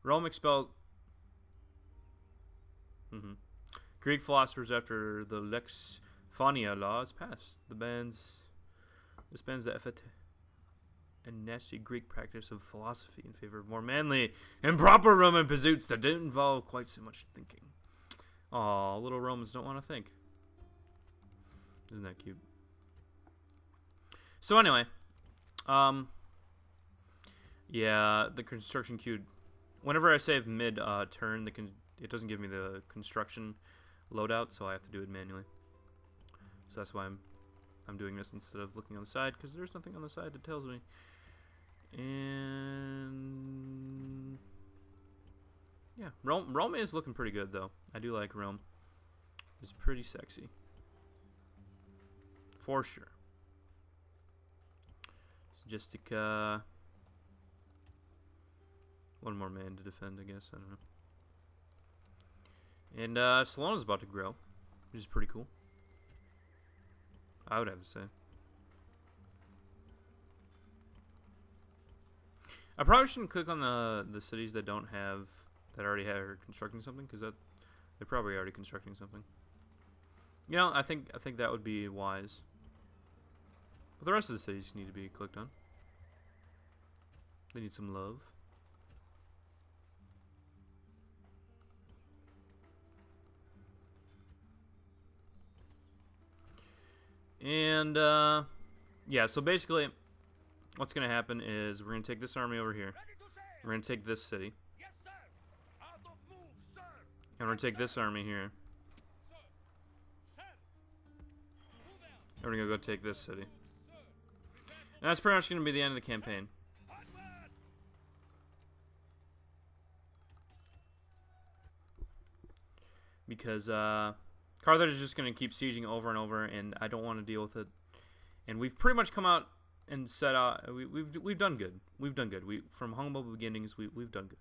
Rome expelled Greek philosophers after the Lex Faunia laws passed. This bans the effete and nasty Greek practice of philosophy in favor of more manly and proper Roman pursuits that didn't involve quite so much thinking. Aw, little Romans don't want to think. Isn't that cute? So anyway, yeah, the construction queue. Whenever I save mid turn, it doesn't give me the construction loadout, so I have to do it manually. So that's why I'm doing this instead of looking on the side, because there's nothing on the side that tells me. And yeah, Rome is looking pretty good though. I do like Rome. It's pretty sexy, for sure. Logistica. One more man to defend, I guess. I don't know. And Salona's about to grow, which is pretty cool. I would have to say. I probably shouldn't click on the cities that already are constructing something, because they're probably already constructing something. You know, I think that would be wise. But the rest of the cities need to be clicked on. They need some love. And yeah, so basically what's going to happen is we're going to take this army over here. We're going to take this city. And we're going to take this army here. And we're going to go take this city. And that's pretty much going to be the end of the campaign. Because Carthage is just going to keep sieging over and over, and I don't want to deal with it. And we've pretty much come out and set out. We've done good. We've done good. From humble beginnings, we've done good.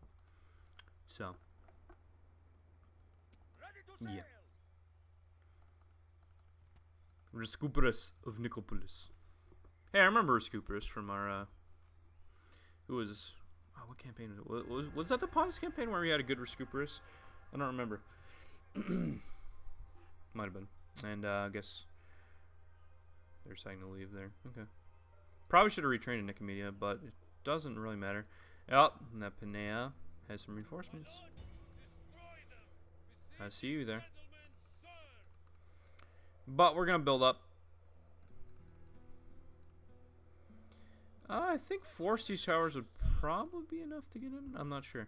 So yeah. Rescuperus of Nicopolis. Hey, I remember Rescuperus from our who was what campaign was it? Was that the Pontus campaign where we had a good Rescuperus? I don't remember. Might have been. And I guess they're deciding to leave there. Okay. Probably should have retrained in Nicomedia, but it doesn't really matter. Oh, and Epineia has some reinforcements. I see you there. But we're going to build up. I think 4 siege towers would probably be enough to get in. I'm not sure.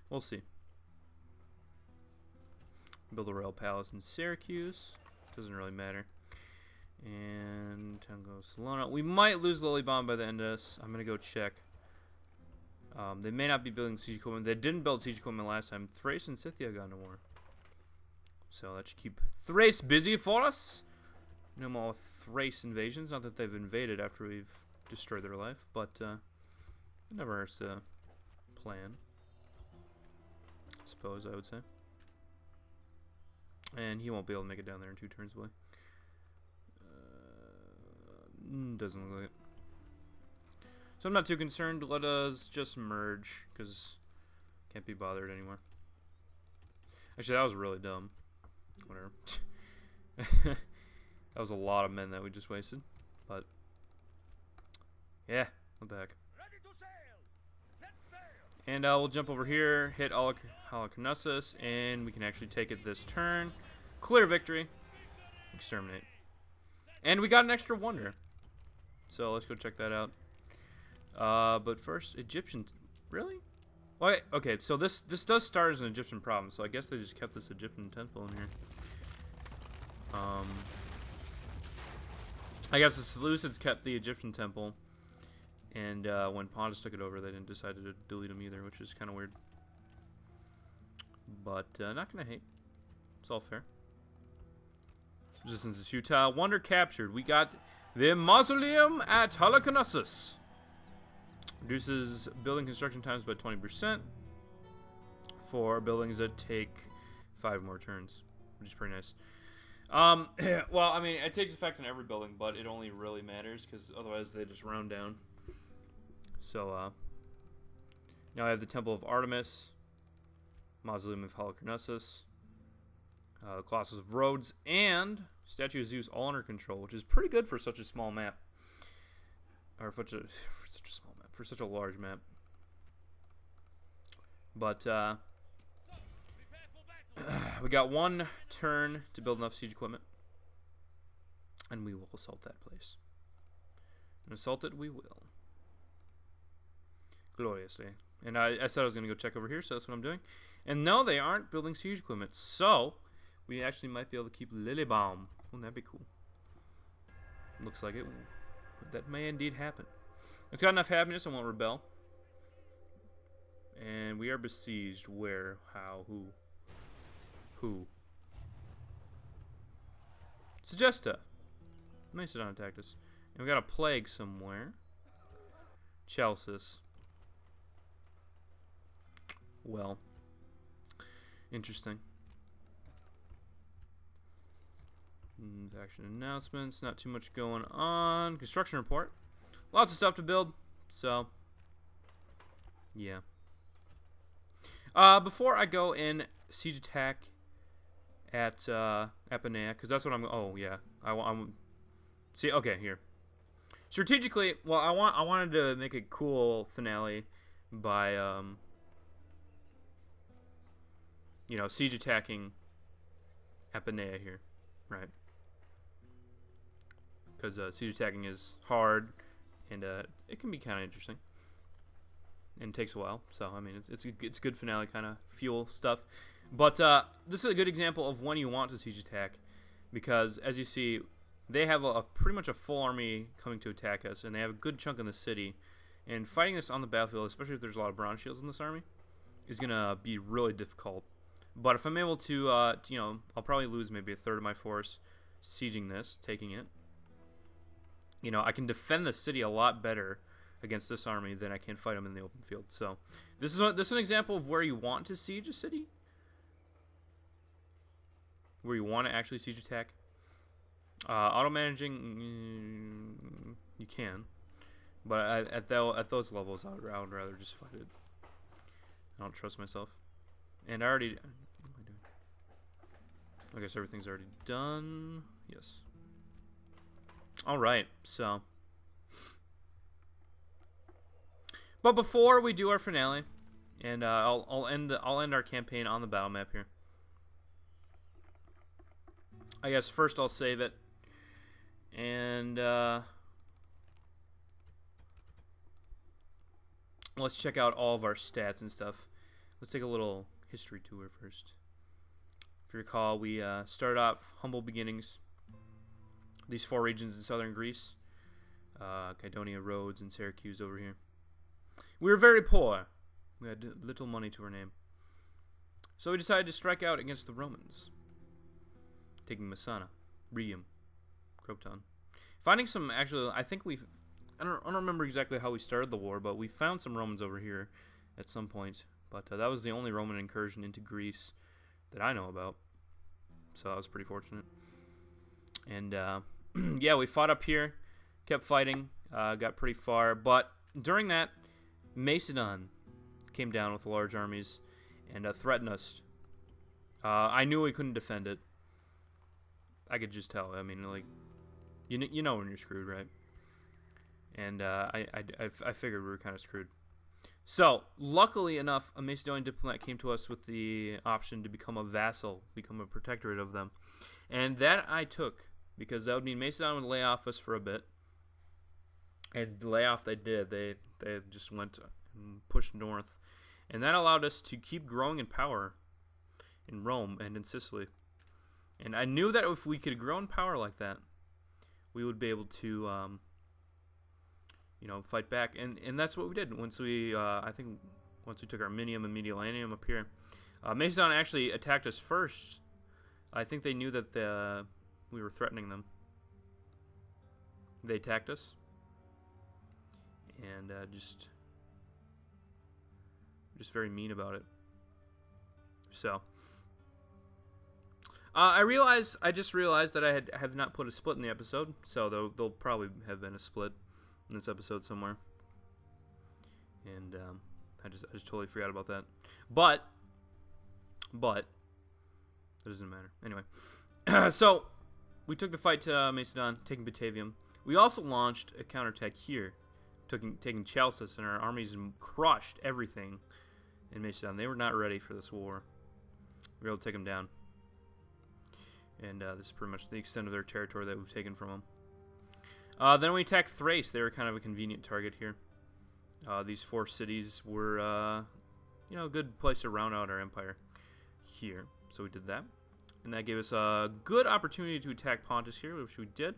We'll see. Build a royal palace in Syracuse. Doesn't really matter. And Tango Salona. We might lose Lilybond by the end of this. I'm going to go check. They may not be building siege equipment. They didn't build siege equipment last time. Thrace and Scythia got into war. So that should keep Thrace busy for us. No more Thrace invasions. Not that they've invaded after we've destroyed their life. But it never hurts to plan. I suppose I would say. And he won't be able to make it down there in 2 turns away. Doesn't look like it. So I'm not too concerned. Let us just merge, because can't be bothered anymore. Actually, that was really dumb. Whatever. That was a lot of men that we just wasted. But, yeah, what the heck. And we'll jump over here, hit Halicarnassus, and we can actually take it this turn. Clear victory. Exterminate. And we got an extra wonder. So let's go check that out. But first, Egyptian. Really? Well, okay, so this does start as an Egyptian province, so I guess they just kept this Egyptian temple in here. I guess the Seleucids kept the Egyptian temple. And when Pontus took it over, they didn't decide to delete them either, which is kind of weird. But not going to hate. It's all fair. Resistance is futile. Wonder captured. We got the mausoleum at Halicarnassus. Reduces building construction times by 20% for buildings that take 5 more turns, which is pretty nice. Well, I mean, it takes effect on every building, but it only really matters because otherwise they just round down. So, Now I have the Temple of Artemis, Mausoleum of Halicarnassus, Colossus of Rhodes, and Statue of Zeus all under control, which is pretty good for such a small map. Or for such a small map, for such a large map. But we got one turn to build enough siege equipment, and we will assault that place. And assault it we will. Gloriously. And I said I was going to go check over here, so that's what I'm doing. And no, they aren't building siege equipment, so we actually might be able to keep Lillebaum. Wouldn't that be cool? Looks like it. That may indeed happen. It's got enough happiness, I won't rebel. And we are besieged. Where? How? Who? Who? Segesta. Macedon attacked us. And we got a plague somewhere. Chalcis. Well. Interesting. Action announcements. Not too much going on. Construction report. Lots of stuff to build. So, yeah. Before I go in siege attack at Epineia, because that's what I'm. Oh yeah, I'm. See, okay, here. Strategically, well, I wanted to make a cool finale by you know, siege attacking Epineia here, right? Because siege attacking is hard, and it can be kind of interesting, and it takes a while. So I mean, it's good finale kind of fuel stuff. But this is a good example of when you want to siege attack, because as you see, they have a pretty much a full army coming to attack us, and they have a good chunk in the city. And fighting this on the battlefield, especially if there's a lot of bronze shields in this army, is gonna be really difficult. But if I'm able to, you know, I'll probably lose maybe a third of my force sieging this, taking it. You know, I can defend the city a lot better against this army than I can fight them in the open field. So this is an example of where you want to siege a city, where you want to actually siege attack. Auto managing, you can, but at those levels, I would rather just fight it. I don't trust myself, and I already. What am I doing? I guess everything's already done. Yes. All right. So, but before we do our finale, and I'll end our campaign on the battle map here. I guess first I'll save it. And let's check out all of our stats and stuff. Let's take a little history tour first. If you recall, we started off humble beginnings. These 4 regions in southern Greece. Kydonia, Rhodes, and Syracuse over here. We were very poor. We had little money to our name. So we decided to strike out against the Romans. Taking Messana, Rhium, Croton. Finding some, actually, I think I don't remember exactly how we started the war, but we found some Romans over here at some point. But that was the only Roman incursion into Greece that I know about. So that was pretty fortunate. And, yeah, we fought up here, kept fighting, got pretty far. But during that, Macedon came down with large armies and threatened us. I knew we couldn't defend it. I could just tell. I mean, like, you know when you're screwed, right? And I figured we were kind of screwed. So, luckily enough, a Macedonian diplomat came to us with the option to become a vassal, become a protectorate of them. And that I took, because that would mean Macedon would lay off us for a bit. And lay off they did. They just went and pushed north. And that allowed us to keep growing in power in Rome and in Sicily. And I knew that if we could grow in power like that, we would be able to, you know, fight back. And that's what we did. Once we, I think, once we took Arminium and Mediolanum up here, Macedon actually attacked us first. I think they knew that we were threatening them. They attacked us, and just very mean about it. So. I just realized that I have not put a split in the episode, so there'll probably have been a split in this episode somewhere. And I just totally forgot about that. But that doesn't matter. Anyway, so we took the fight to Macedon, taking Batavium. We also launched a counterattack here, taking Chalcis, and our armies crushed everything in Macedon. They were not ready for this war. We were able to take them down. And this is pretty much the extent of their territory that we've taken from them. Then we attacked Thrace. They were kind of a convenient target here. These 4 cities were, a good place to round out our empire here. So we did that. And that gave us a good opportunity to attack Pontus here, which we did.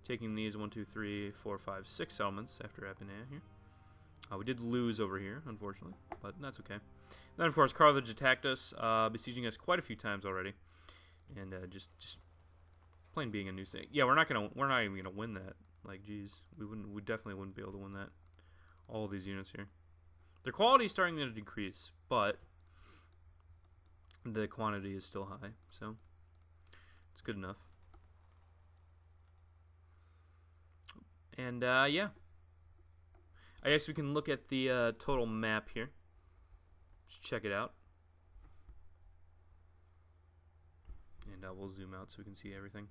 Taking these 1, 2, 3, 4, 5, 6 settlements after Epineia here. We did lose over here, unfortunately, but that's okay. Then, of course, Carthage attacked us, besieging us quite a few times already. And just plain being a new state. Yeah, we're not even gonna win that. Like, geez, we definitely wouldn't be able to win that. All these units here, their quality is starting to decrease, but the quantity is still high, so it's good enough. And yeah, I guess we can look at the total map here. Just check it out. And we'll zoom out so we can see everything.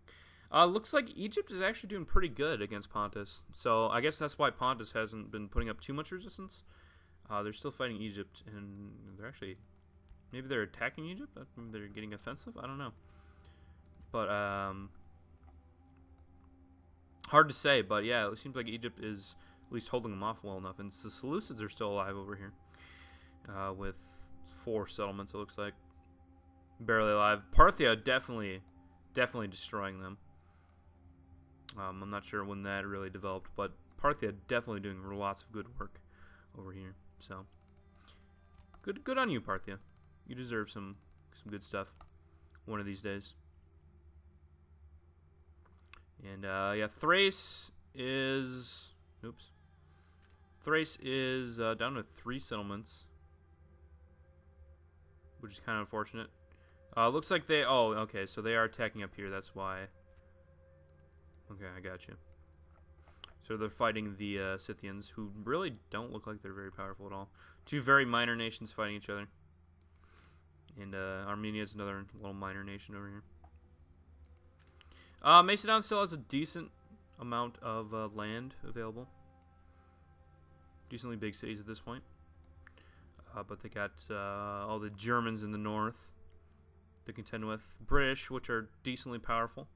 Looks like Egypt is actually doing pretty good against Pontus. So I guess that's why Pontus hasn't been putting up too much resistance. They're still fighting Egypt, and they're actually... Maybe they're attacking Egypt? Maybe they're getting offensive? I don't know. But, hard to say, but yeah, it seems like Egypt is at least holding them off well enough. And the Seleucids are still alive over here. With 4 settlements, it looks like. Barely alive. Parthia definitely destroying them. I'm not sure when that really developed, but Parthia definitely doing lots of good work over here. So good on you, Parthia. You deserve some good stuff one of these days. And yeah, Thrace is down to 3 settlements, which is kind of unfortunate. Looks like they... Oh, okay, so they are attacking up here. That's why. Okay, I got you. So they're fighting the Scythians, who really don't look like they're very powerful at all. 2 very minor nations fighting each other. And Armenia is another little minor nation over here. Macedon still has a decent amount of land available. Decently big cities at this point. But they got all the Germans in the north to contend with. British, which are decently powerful.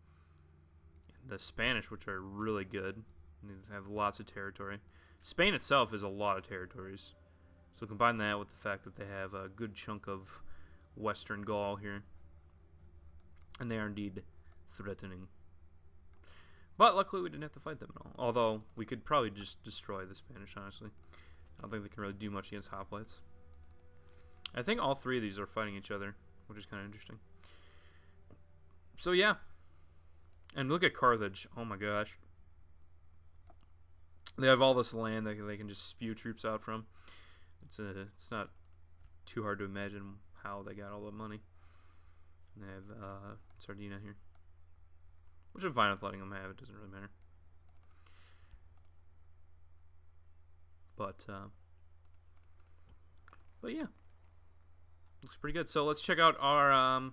And the Spanish, which are really good. They have lots of territory. Spain itself is a lot of territories. So combine that with the fact that they have a good chunk of Western Gaul here. And they are indeed threatening. But luckily we didn't have to fight them at all. Although we could probably just destroy the Spanish, honestly. I don't think they can really do much against hoplites. I think all 3 of these are fighting each other, which is kind of interesting. So yeah. And look at Carthage. Oh my gosh. They have all this land that they can just spew troops out from. It's not too hard to imagine how they got all the money. And they have Sardinia here, which I'm fine with letting them have. It doesn't really matter. But yeah, looks pretty good. So let's check out our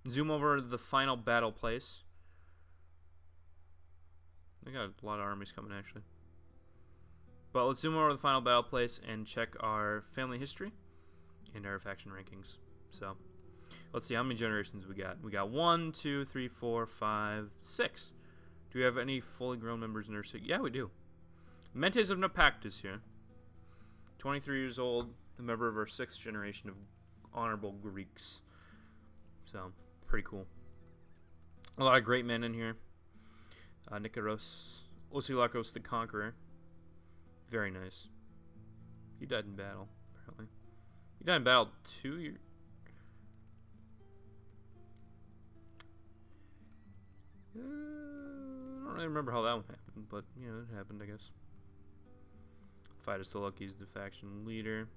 zoom over the final battle place. They got a lot of armies coming actually. But let's zoom over the final battle place and check our family history and our faction rankings. So let's see how many generations we got. We got 1, 2, 3, 4, 5, 6. Do we have any fully grown members in our city? Yeah, we do. Mentes of Naupactus here. 23 years old, a member of our 6th generation of honorable Greeks. So, pretty cool. A lot of great men in here. Nikaros, Osilakos the Conqueror. Very nice. He died in battle, apparently. He died in battle 2 years. I don't really remember how that one happened, but, you know, it happened, I guess. Phytostoloki is the faction leader.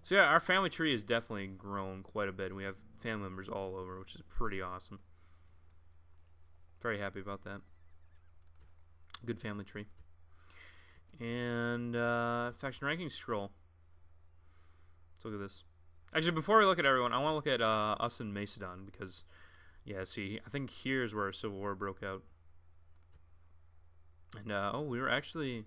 So, yeah, our family tree has definitely grown quite a bit, and we have family members all over, which is pretty awesome. Very happy about that. Good family tree. And faction ranking scroll. Let's look at this. Actually, before we look at everyone, I want to look at us in Macedon because, yeah, see, I think here's where a civil war broke out. And, oh, we were actually...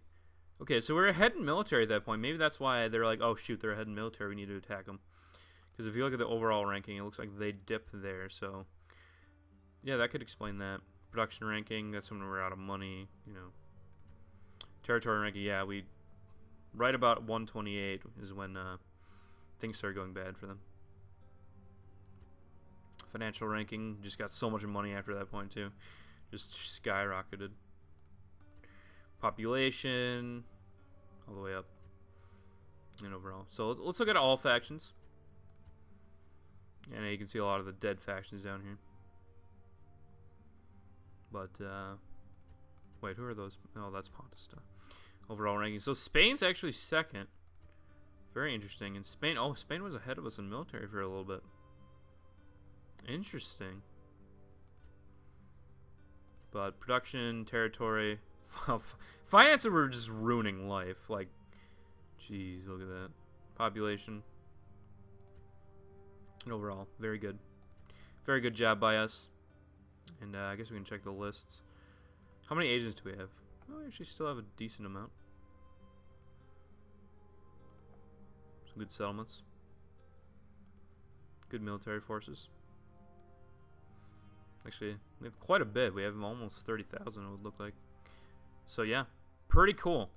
Okay, so we're ahead in military at that point. Maybe that's why they're like, oh, shoot, they're ahead in military. We need to attack them. Because if you look at the overall ranking, it looks like they dipped there. So, yeah, that could explain that. Production ranking, that's when we're out of money, you know. Territory ranking, yeah, we... Right about 128 is when things started going bad for them. Financial ranking, just got so much money after that point, too. Just skyrocketed. Population, all the way up, and overall. So let's look at all factions. And you can see a lot of the dead factions down here. But, wait, who are those? Oh, that's Pontus. Overall ranking. So Spain's actually second. Very interesting. And Spain, oh, Spain was ahead of us in military for a little bit. Interesting. But production, territory... Finances were just ruining life. Like, jeez, look at that. Population. And overall, very good. Very good job by us. And I guess we can check the lists. How many agents do we have? Oh, we actually still have a decent amount. Some good settlements. Good military forces. Actually, we have quite a bit. We have almost 30,000, it would look like. So yeah, pretty cool.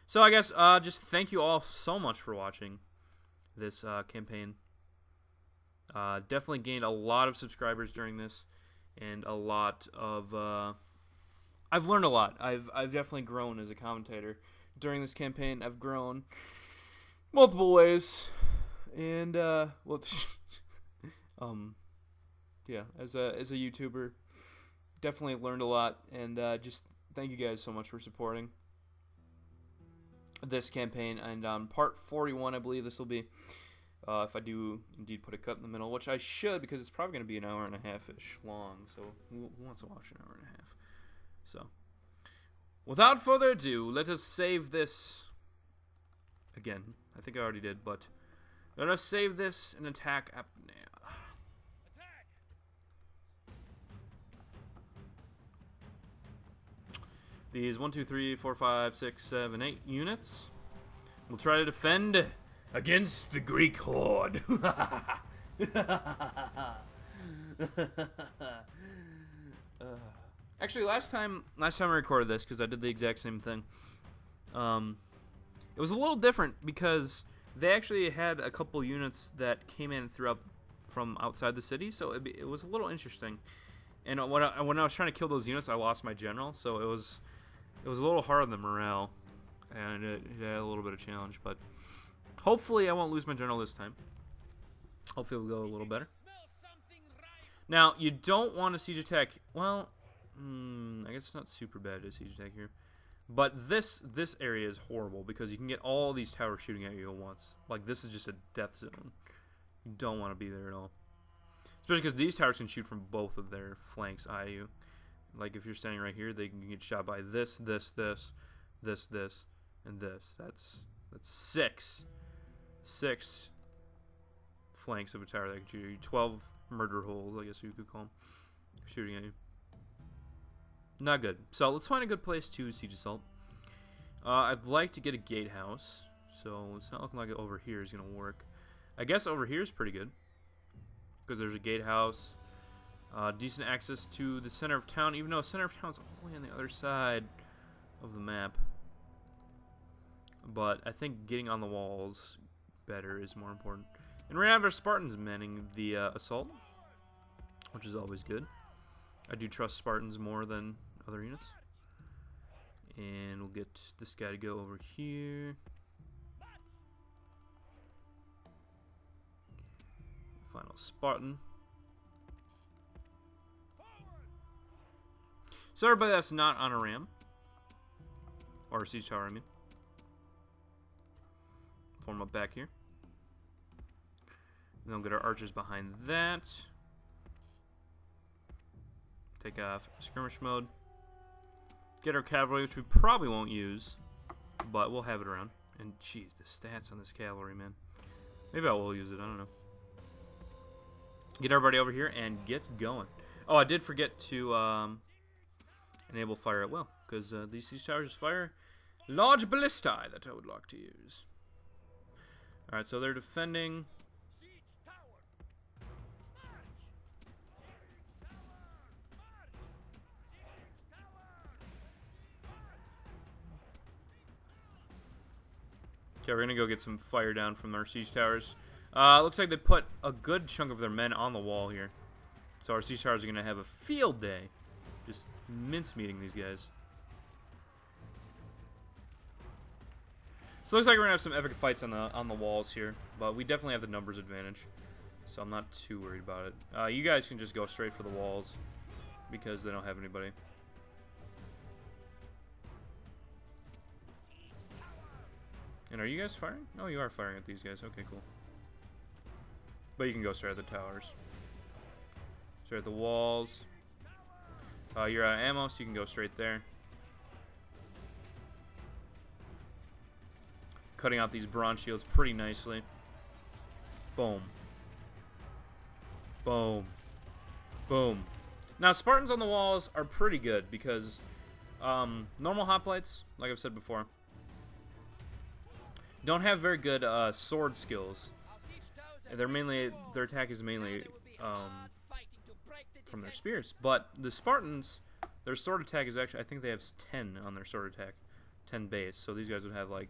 So I guess just thank you all so much for watching this campaign. Definitely gained a lot of subscribers during this, and a lot of I've learned a lot. I've definitely grown as a commentator during this campaign. I've grown multiple ways, and well, yeah, as a YouTuber, definitely learned a lot, and just. Thank you guys so much for supporting this campaign. And on part 41, I believe this will be, if I do indeed put a cut in the middle, which I should, because it's probably going to be an hour and a half-ish long. So who wants to watch an hour and a half? So without further ado, let us save this. Again, I think I already did, but let us save this and attack Epineia. These 1, 2, 3, 4, 5, 6, 7, 8 units will try to defend against the Greek horde. Actually, last time I recorded this, because I did the exact same thing, it was a little different because they actually had a couple units that came in from outside the city, so it was a little interesting. And when I was trying to kill those units, I lost my general, so it was a little hard on the morale, and it had a little bit of challenge, but hopefully I won't lose my general this time. Hopefully it'll go a little better. Now, you don't want to siege attack. Well, I guess it's not super bad to siege attack here. But this area is horrible because you can get all these towers shooting at you at once. Like, this is just a death zone. You don't want to be there at all. Especially because these towers can shoot from both of their flanks at you. Like, if you're standing right here, they can get shot by this, and this. That's six flanks of a tower that can shoot you. 12 murder holes, I guess you could call them, shooting at you. Not good. So let's find a good place to siege assault. I'd like to get a gatehouse, so it's not looking like over here is going to work. I guess over here is pretty good because there's a gatehouse. Decent access to the center of town, even though center of town's all the way on the other side of the map. But I think getting on the walls better is more important. And we're going to have our Spartans manning the assault, which is always good. I do trust Spartans more than other units. And we'll get this guy to go over here. Final Spartan. So everybody that's not on a ram, or a siege tower, I mean, form up back here. And then we'll get our archers behind that. Take off skirmish mode. Get our cavalry, which we probably won't use, but we'll have it around. And jeez, the stats on this cavalry, man. Maybe I will use it. I don't know. Get everybody over here and get going. Oh, I did forget to enable fire at will, because these siege towers fire large ballistae that I would like to use. Alright, so they're defending. Okay, we're gonna go get some fire down from our siege towers. Looks like they put a good chunk of their men on the wall here. So our siege towers are gonna have a field day. Just mincemeating these guys. So it looks like we're gonna have some epic fights on the walls here, but we definitely have the numbers advantage. So I'm not too worried about it. You guys can just go straight for the walls because they don't have anybody. And are you guys firing? Oh, you are firing at these guys. Okay, cool. But you can go straight at the towers. Straight at the walls. You're out of ammo, so you can go straight there. Cutting out these bronze shields pretty nicely. Boom. Boom. Boom. Now, Spartans on the walls are pretty good because normal hoplites, like I've said before, don't have very good sword skills. Their attack is mainly from their spears. But the Spartans, their sword attack is actually, I think they have 10 on their sword attack, 10 base. So these guys would have like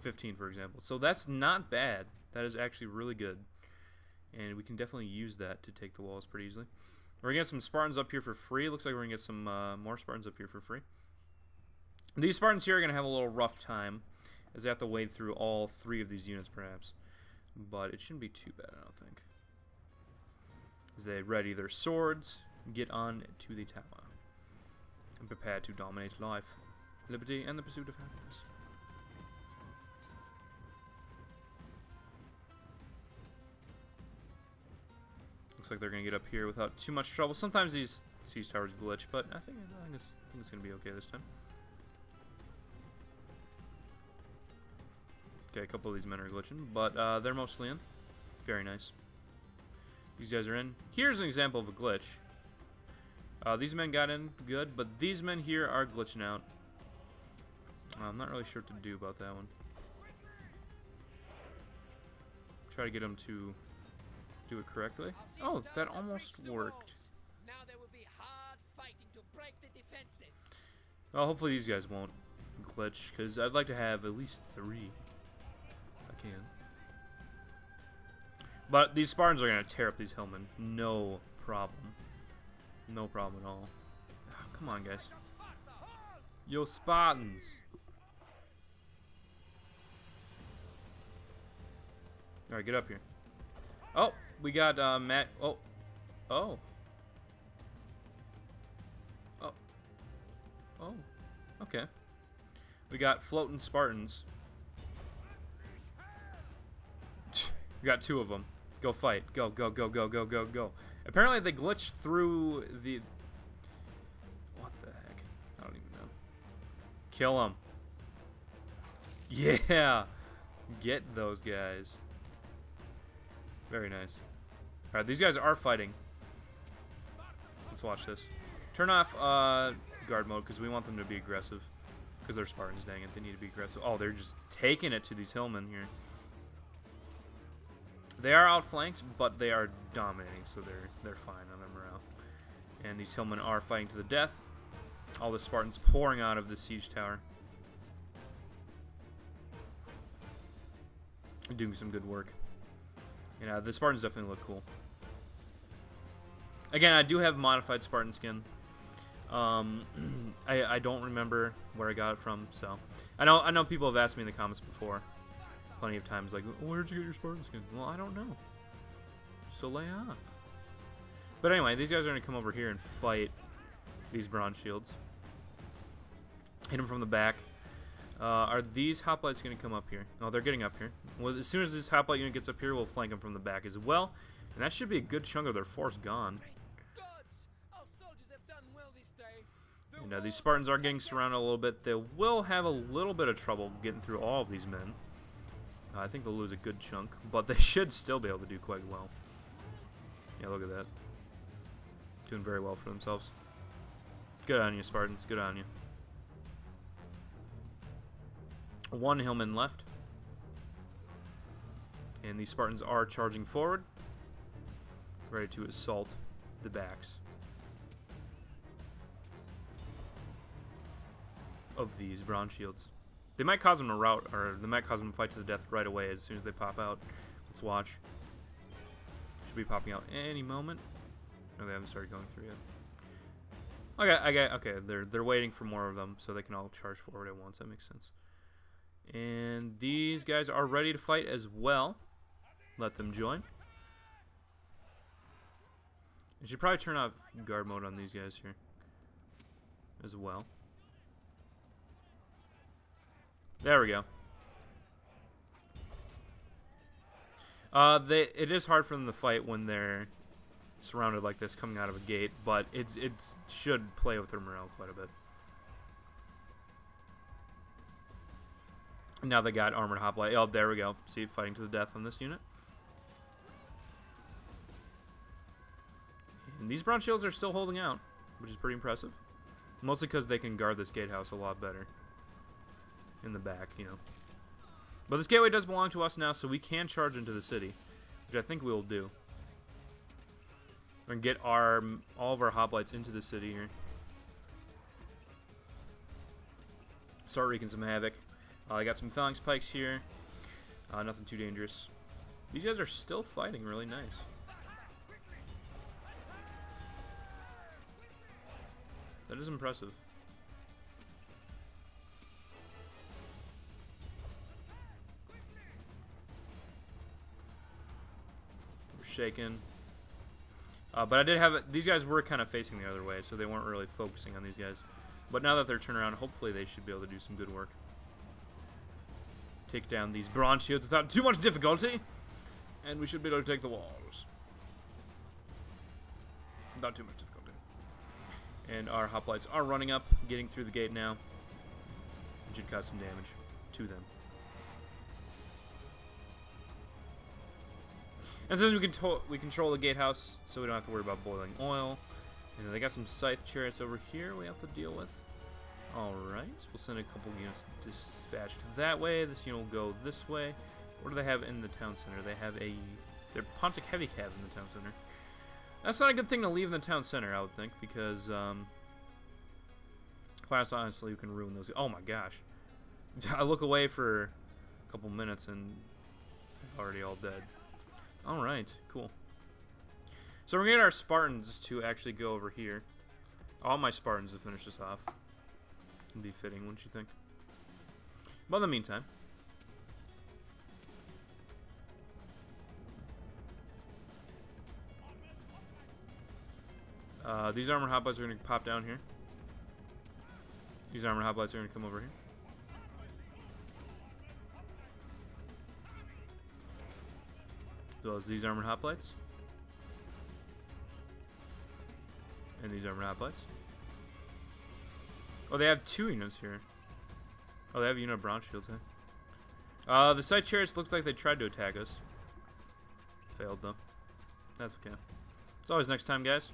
15, for example. So that's not bad. That is actually really good, and we can definitely use that to take the walls pretty easily. We're gonna get some Spartans up here for free. Looks like we're gonna get some more Spartans up here for free. These Spartans here are gonna have a little rough time, as they have to wade through all 3 of these units, perhaps. But it shouldn't be too bad, I don't think. As they ready their swords, get on to the tower, and prepare to dominate life, liberty, and the pursuit of happiness. Looks like they're going to get up here without too much trouble. Sometimes these siege towers glitch, but I think it's going to be okay this time. Okay, a couple of these men are glitching, but they're mostly in. Very nice. These guys are in. Here's an example of a glitch. These men got in good, but these men here are glitching out. I'm not really sure what to do about that one. Try to get them to do it correctly. Oh, that almost worked. Well, hopefully these guys won't glitch, because I'd like to have at least 3. If I can. But these Spartans are going to tear up these hillmen. No problem. No problem at all. Oh, come on, guys. Yo, Spartans. Alright, get up here. Oh, we got Matt. Oh. Oh. Oh. Oh. Okay. We got floating Spartans. We got 2 of them. Go fight. Go, go, go, go, go, go, go. Apparently they glitched through the... What the heck? I don't even know. Kill them. Yeah. Get those guys. Very nice. Alright, these guys are fighting. Let's watch this. Turn off guard mode, because we want them to be aggressive. Because they're Spartans, dang it. They need to be aggressive. Oh, they're just taking it to these hillmen here. They are outflanked, but they are dominating, so they're fine on their morale. And these hillmen are fighting to the death. All the Spartans pouring out of the siege tower. Doing some good work. Yeah, the Spartans definitely look cool. Again, I do have modified Spartan skin. I don't remember where I got it from, so I know people have asked me in the comments before, plenty of times, like, where'd you get your Spartan skin? Well, I don't know. So lay off. But anyway, these guys are gonna come over here and fight these bronze shields. Hit them from the back. Are these hoplites going to come up here? No, they're getting up here. Well, as soon as this hoplite unit gets up here, we'll flank them from the back as well. And that should be a good chunk of their force gone. And these Spartans are getting surrounded a little bit. They will have a little bit of trouble getting through all of these men. I think they'll lose a good chunk, but they should still be able to do quite well. Yeah, look at that. Doing very well for themselves. Good on you, Spartans. Good on you. One Hillman left. And these Spartans are charging forward, ready to assault the backs of these bronze shields. They might cause them to rout, or they might cause them to fight to the death right away as soon as they pop out. Let's watch. Should be popping out any moment. No, they haven't started going through yet. Okay. They're waiting for more of them so they can all charge forward at once. That makes sense. And these guys are ready to fight as well. Let them join. I should probably turn off guard mode on these guys here as well. There we go. It is hard for them to fight when they're surrounded like this coming out of a gate, but it should play with their morale quite a bit. Now they got armored hoplite. Oh, there we go. See, fighting to the death on this unit. And these bronze shields are still holding out, which is pretty impressive. Mostly because they can guard this gatehouse a lot better in the back, you know. But this gateway does belong to us now, so we can charge into the city, which I think we will do. And get all of our hoplites into the city here. Start wreaking some havoc. I got some phalanx pikes here. Nothing too dangerous. These guys are still fighting really nice. That is impressive. We're shaking. But I did have it. These guys were kind of facing the other way, so they weren't really focusing on these guys. But now that they're turned around, hopefully they should be able to do some good work. Take down these bronze shields without too much difficulty. And we should be able to take the walls. Without too much difficulty. And our hoplites are running up, getting through the gate now. It should cause some damage to them. And since we control the gatehouse, so we don't have to worry about boiling oil. And they got some scythe chariots over here we have to deal with. Alright, we'll send a couple units dispatched that way. This unit will go this way. What do they have in the town center? They have their Pontic Heavy Cav in the town center. That's not a good thing to leave in the town center, I would think, because, quite honestly, you can ruin those. Oh my gosh. I look away for a couple minutes and they're already all dead. Alright, cool. So we're going to get our Spartans to actually go over here. All my Spartans to finish this off. Would be fitting, wouldn't you think? But in the meantime, these armored hoplites are going to pop down here. These armored hoplites are going to come over here. As well as these armored hoplites. And these armored hoplites. Oh, they have two units here. Oh, they have a unit of bronze shields, huh? The scythe chariots looked like they tried to attack us. Failed, though. That's okay. It's always next time, guys.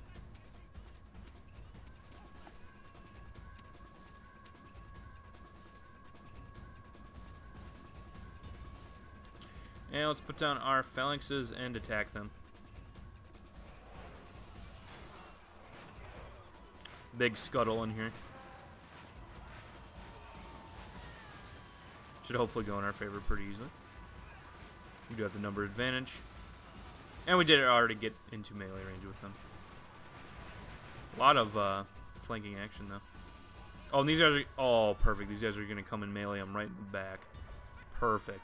And let's put down our phalanxes and attack them. Big scuttle in here. Should hopefully go in our favor pretty easily. We do have the number advantage. And we did already get into melee range with them. A lot of flanking action, though. Oh, and these guys are... Oh, perfect. These guys are going to come and melee them right in the back. Perfect.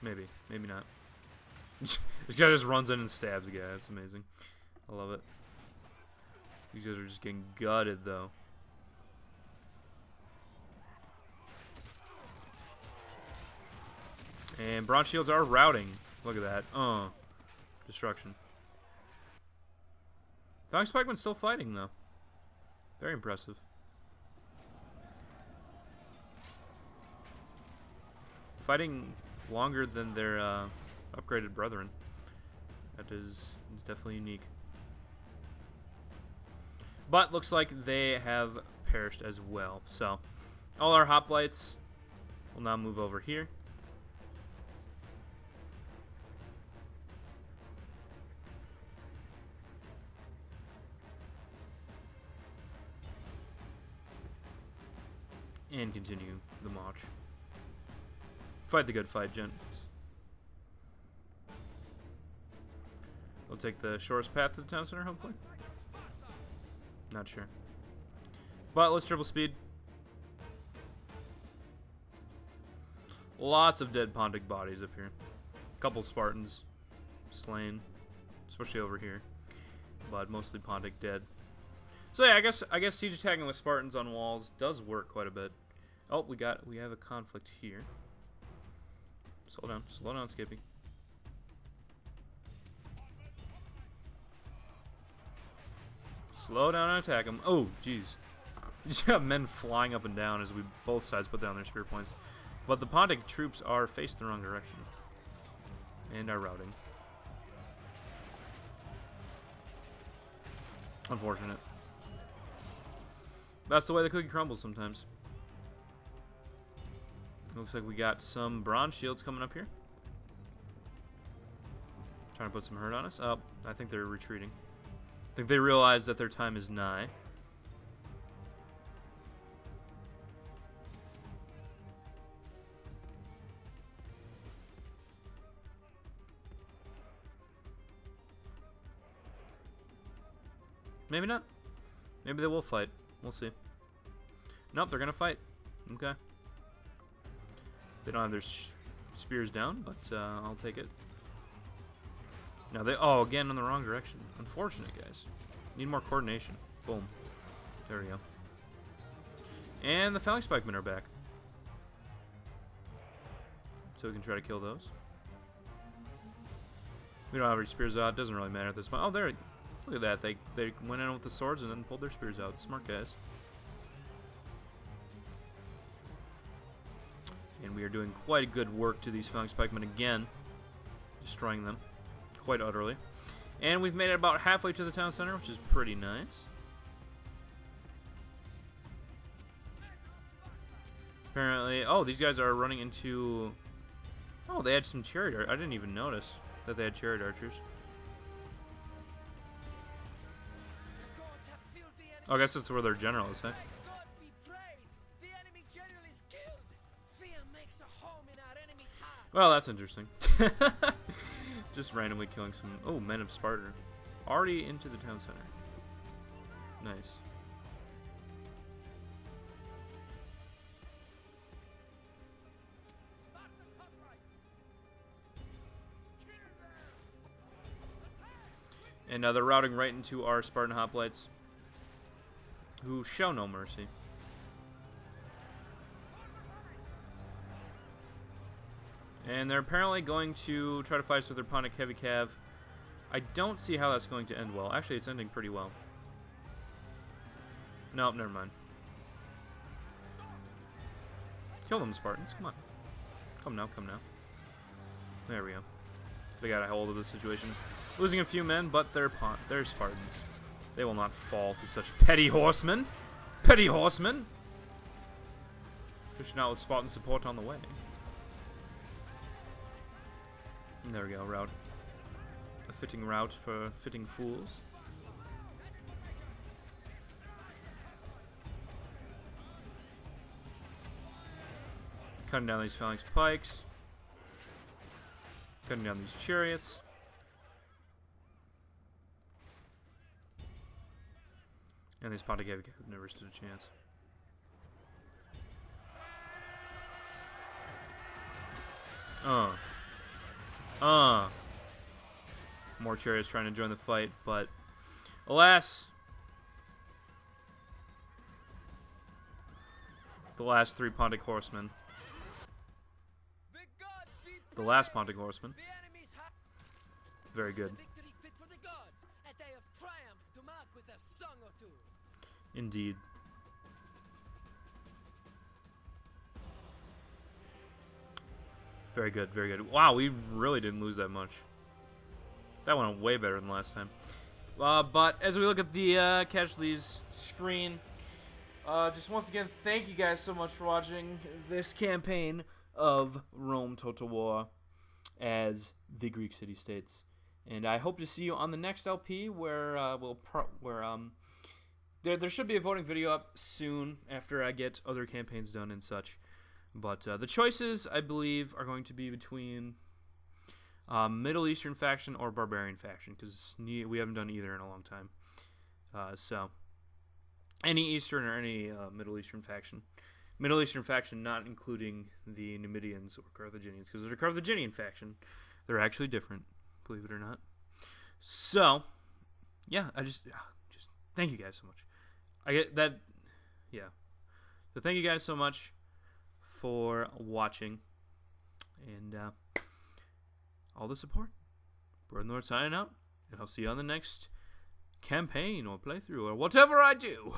Maybe. Maybe not. This guy just runs in and stabs a guy. That's amazing. I love it. These guys are just getting gutted, though. And bronze shields are routing. Look at that. Destruction. Phalanx Pikeman's still fighting, though. Very impressive. fighting longer than their upgraded brethren. That is definitely unique. But looks like they have perished as well. So all our hoplites will now move over here. And continue the march. Fight the good fight, gents. We'll take the shortest path to the town center, hopefully. Not sure. But let's triple speed. Lots of dead Pontic bodies up here. A couple Spartans slain, especially over here. But mostly Pontic dead. So yeah, I guess siege attacking with Spartans on walls does work quite a bit. Oh, we have a conflict here. Slow down, Skippy. Slow down and attack him. Oh, jeez. You just have men flying up and down as both sides put down their spear points. But the Pontic troops are faced the wrong direction. And are routing. Unfortunate. That's the way the cookie crumbles sometimes. Looks like we got some bronze shields coming up here. Trying to put some hurt on us. Oh, I think they're retreating. I think they realize that their time is nigh. Maybe not. Maybe they will fight. We'll see. Nope, they're gonna fight. Okay. They don't have their spears down, but I'll take it. Now they... Oh, again in the wrong direction. Unfortunate, guys. Need more coordination. Boom. There we go. And the phalanx pikemen are back. So we can try to kill those. We don't have our spears out. It doesn't really matter at this point. Oh, there... Look at that. They went in with the swords and then pulled their spears out. Smart guys. And we are doing quite good work to these phalanx pikemen again. Destroying them quite utterly. And we've made it about halfway to the town center, which is pretty nice. Apparently... Oh, these guys are running into... Oh, they had some chariot archers. I didn't even notice that they had chariot archers. Oh, I guess that's where their general is, huh? Well, that's interesting. Just randomly killing some... Oh, men of Sparta. Already into the town center. Nice. And they're routing right into our Spartan hoplites, who show no mercy. And they're apparently going to try to fight us with their Pontic heavy cav. I don't see how that's going to end well. Actually, it's ending pretty well. Nope, never mind. Kill them, Spartans. Come on. Come now, come now. There we go. They got a hold of the situation. Losing a few men, but they're Spartans. They will not fall to such petty horsemen. Petty horsemen! Pushing out with Spartan support on the way. And there we go, route. A fitting route for fitting fools. Cutting down these phalanx pikes. Cutting down these chariots. And these Pontic have never stood a chance. More chariots trying to join the fight, but alas, the last three Pontic horsemen. The last Pontic horseman. Very good. Indeed. Very good, very good. Wow, we really didn't lose that much. That went way better than last time. But as we look at the casualties screen, just once again, thank you guys so much for watching this campaign of Rome Total War as the Greek city-states. And I hope to see you on the next LP where there should be a voting video up soon after I get other campaigns done and such. But the choices, I believe, are going to be between Middle Eastern faction or Barbarian faction, because we haven't done either in a long time. So, any Eastern or any Middle Eastern faction. Middle Eastern faction not including the Numidians or Carthaginians, because they're a Carthaginian faction. They're actually different, believe it or not. So, yeah, I just thank you guys so much. I get that, yeah. So thank you guys so much for watching and all the support. Bird Lord signing out, and I'll see you on the next campaign or playthrough or whatever I do.